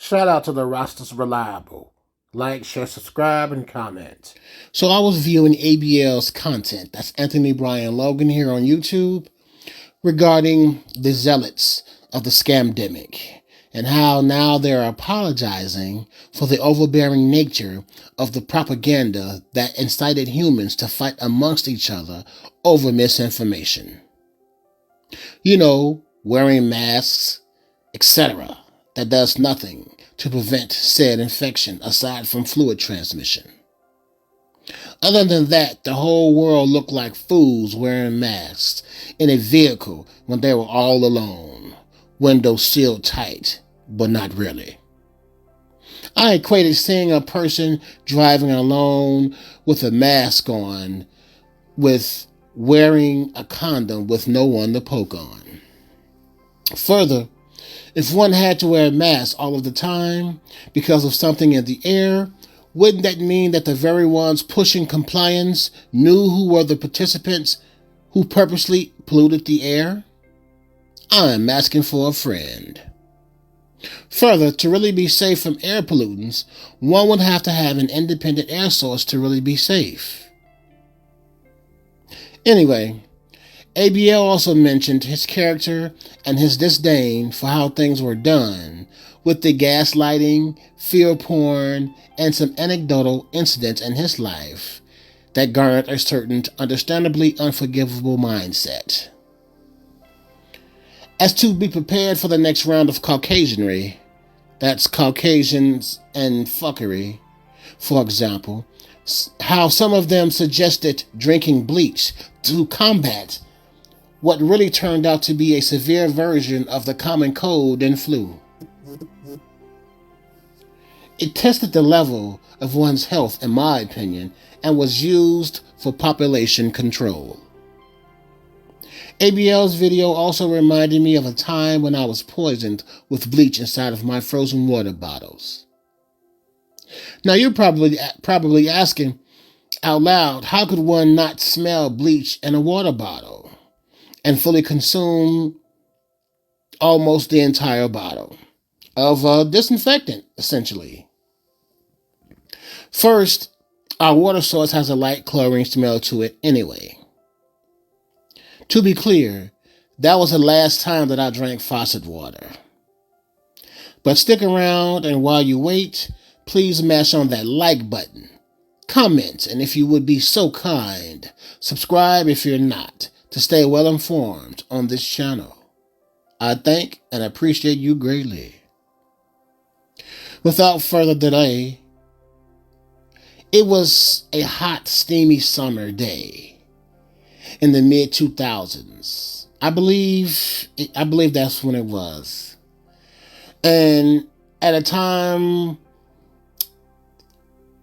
Shout out to the Rastas Reliable. Like, share, subscribe, and comment. So I was viewing ABL's content, that's Anthony Brian Logan here on YouTube, regarding the zealots of the scamdemic and how now they're apologizing for the overbearing nature of the propaganda that incited humans to fight amongst each other over misinformation. You know, wearing masks, etc. That does nothing to prevent said infection aside from fluid transmission. Other than that, the whole world looked like fools wearing masks in a vehicle when they were all alone, windows sealed tight, but not really. I equated seeing a person driving alone with a mask on with wearing a condom with no one to poke on. Further, if one had to wear a mask all of the time because of something in the air, wouldn't that mean that the very ones pushing compliance knew who were the participants who purposely polluted the air? I'm asking for a friend. Further, to really be safe from air pollutants, one would have to have an independent air source to really be safe. Anyway, ABL also mentioned his character and his disdain for how things were done, with the gaslighting, fear porn, and some anecdotal incidents in his life that garnered a certain understandably unforgivable mindset. As to be prepared for the next round of Caucasianry, that's Caucasians and fuckery, for example, how some of them suggested drinking bleach to combat what really turned out to be a severe version of the common cold and flu. It tested the level of one's health, in my opinion, and was used for population control. ABL's video also reminded me of a time when I was poisoned with bleach inside of my frozen water bottles. Now you're probably asking out loud, how could one not smell bleach in a water bottle and fully consume almost the entire bottle of disinfectant, essentially? First, our water source has a light chlorine smell to it anyway. To be clear, that was the last time that I drank faucet water. But stick around, and while you wait, please mash on that like button, comment, and if you would be so kind, subscribe if you're not, to stay well informed on this channel. I thank and appreciate you greatly. Without further delay, it was a hot, steamy summer day in the mid-2000s. I believe that's when it was. And at a time,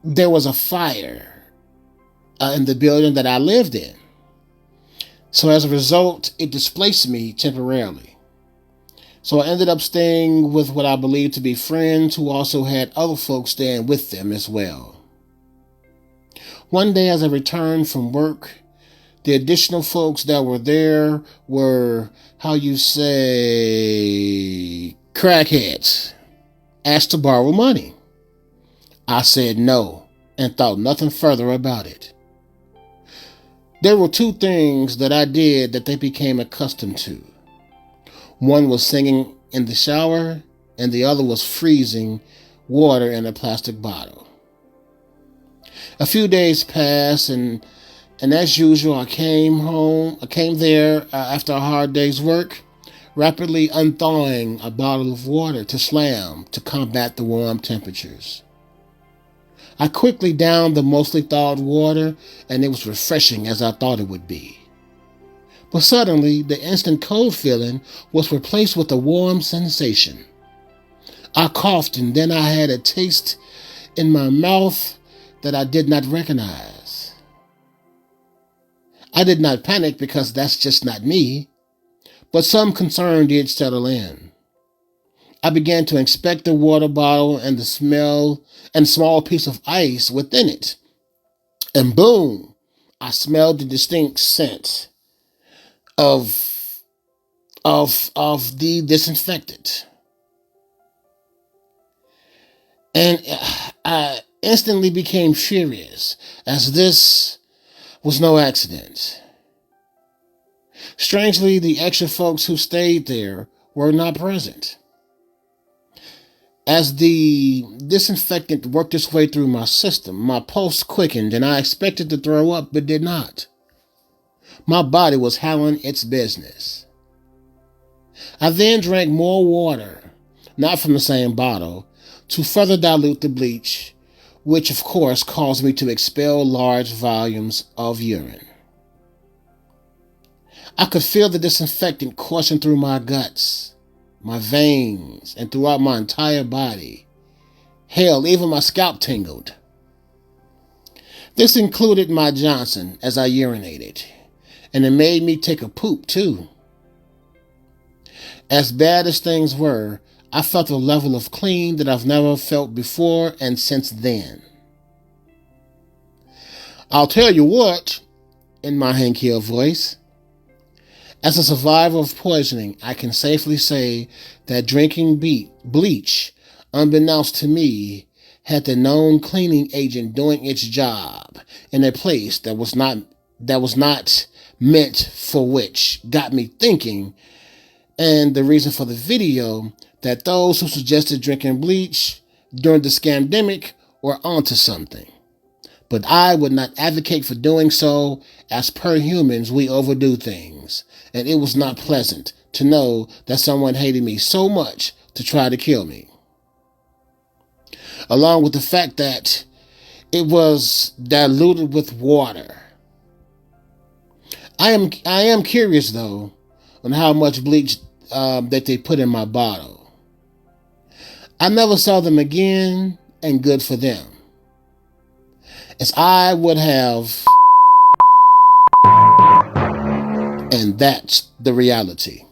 there was a fire in the building that I lived in. So as a result, it displaced me temporarily. So I ended up staying with what I believed to be friends who also had other folks staying with them as well. One day as I returned from work, the additional folks that were there were, how you say, crackheads. Asked to borrow money. I said no and thought nothing further about it. There were two things that I did that they became accustomed to. One was singing in the shower, and the other was freezing water in a plastic bottle. A few days passed, and as usual, I came there after a hard day's work, rapidly unthawing a bottle of water to slam to combat the warm temperatures. I quickly downed the mostly thawed water, and it was refreshing as I thought it would be. But suddenly, the instant cold feeling was replaced with a warm sensation. I coughed, and then I had a taste in my mouth that I did not recognize. I did not panic because that's just not me, but some concern did settle in. I began to inspect the water bottle and the smell and small piece of ice within it. And boom, I smelled the distinct scent of the disinfectant. And I instantly became furious, as this was no accident. Strangely, the extra folks who stayed there were not present. As the disinfectant worked its way through my system, my pulse quickened and I expected to throw up but did not. My body was handling its business. I then drank more water, not from the same bottle, to further dilute the bleach, which of course caused me to expel large volumes of urine. I could feel the disinfectant coursing through my guts, my veins, and throughout my entire body. Hell, even my scalp tingled. This included my Johnson as I urinated, and it made me take a poop too. As bad as things were, I felt a level of clean that I've never felt before and since then. I'll tell you what, in my Hank Hill voice, as a survivor of poisoning, I can safely say that drinking bleach, unbeknownst to me, had the known cleaning agent doing its job in a place that was not meant for, which got me thinking, and the reason for the video, that those who suggested drinking bleach during the scamdemic were onto something. But I would not advocate for doing so, as per humans we overdo things, and it was not pleasant to know that someone hated me so much to try to kill me. Along with the fact that it was diluted with water. I am curious though on how much bleach that they put in my bottle. I never saw them again, and good for them, as I would have, and that's the reality.